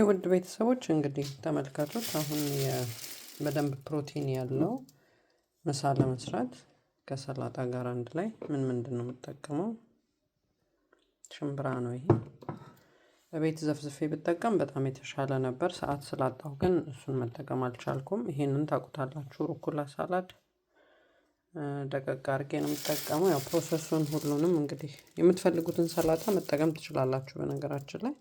ውድ ቤተሰቦች እንግዲህ ተመልከቱት። አሁን በደንብ ፕሮቲን ያለው ምሳ ለመስራት ከሰላጣ ጋር አንድ ላይ ምንድነው የምጠቀመው? ሽምብራ ነው። ይሄ በቤት ዘፍዝፌ ብጠቀም በጣም የተሻለ ነበር። ሰዓት ስላጣሁ ግን እሱን መጠቀም አልቻልኩም። ይሄንን ታውቁታላችሁ፣ ሩኩላ ሳላድ ደቀቅ አድርጌ ነው የምጠቀመው። ያው ፕሮሰሱን ሁሉንም እንግዲህ የምትፈልጉትን ሰላጣ መጠቀም ትችላላችሁ። በነገራችን ላይ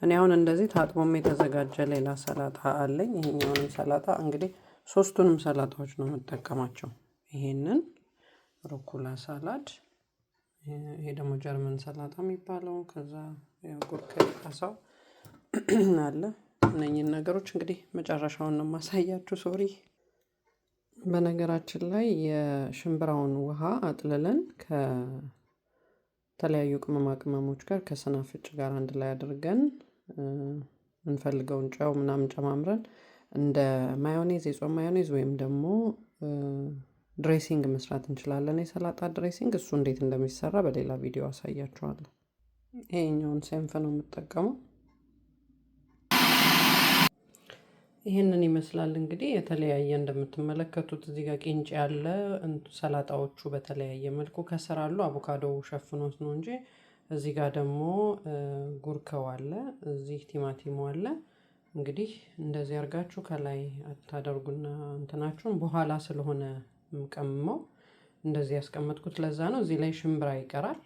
እኔ አሁን እንደዚህ ታጥቦም የተዘጋጀ ሌላ ሰላጣ አለኝ። ይሄኛውንም ሰላጣ እንግዲህ ሶስቱንም ሰላጣዎች ነው የምጠቀማቸው። ይሄንን ሩኩላ ሳላድ፣ ይሄ ደግሞ ጀርመን ሰላጣ የሚባለው፣ ከዛ ጉርክ ካሳው አለ። እነኚህን ነገሮች እንግዲህ መጨረሻውን ነው የማሳያችሁ። ሶሪ። በነገራችን ላይ የሽምብራውን ውሃ አጥልለን ከተለያዩ ቅመማ ቅመሞች ጋር ከሰናፍጭ ጋር አንድ ላይ አድርገን እንፈልገውን ጨው ምናምን ጨማምረን እንደ ማዮኔዝ፣ የጾም ማዮኔዝ ወይም ደግሞ ድሬሲንግ መስራት እንችላለን። የሰላጣ ድሬሲንግ እሱ እንዴት እንደሚሰራ በሌላ ቪዲዮ አሳያችኋለሁ። ይሄኛውን ሴንፍ ነው የምጠቀመው። ይሄንን ይመስላል እንግዲህ የተለያየ እንደምትመለከቱት እዚህ ጋር ቂንጬ ያለ ሰላጣዎቹ በተለያየ መልኩ ከስር አሉ። አቮካዶ ሸፍኖት ነው እንጂ እዚህ ጋር ደግሞ ጉርከው አለ፣ እዚህ ቲማቲሙ አለ። እንግዲህ እንደዚህ አድርጋችሁ ከላይ ታደርጉና እንትናችሁን በኋላ ስለሆነ የምቀምመው እንደዚህ ያስቀመጥኩት ለዛ ነው። እዚህ ላይ ሽምብራ ይቀራል።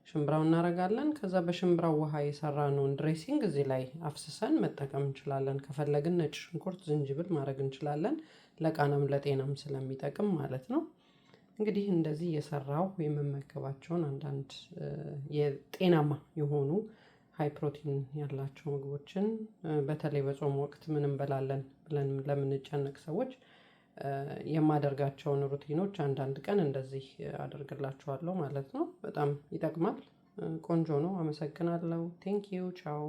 ሽምብራውን እናደርጋለን። ከዛ በሽምብራው ውሃ የሰራነውን ድሬሲንግ እዚህ ላይ አፍስሰን መጠቀም እንችላለን። ከፈለግን ነጭ ሽንኩርት፣ ዝንጅብል ማድረግ እንችላለን። ለቃናም ለጤናም ስለሚጠቅም ማለት ነው። እንግዲህ እንደዚህ የሰራው የምመገባቸውን አንዳንድ የጤናማ የሆኑ ሃይ ፕሮቲን ያላቸው ምግቦችን በተለይ በጾም ወቅት ምን እንበላለን ብለን ለምንጨነቅ ሰዎች የማደርጋቸውን ሩቲኖች አንዳንድ ቀን እንደዚህ አደርግላችኋለሁ ማለት ነው። በጣም ይጠቅማል። ቆንጆ ነው። አመሰግናለሁ። ቴንክ ዩ ቻው።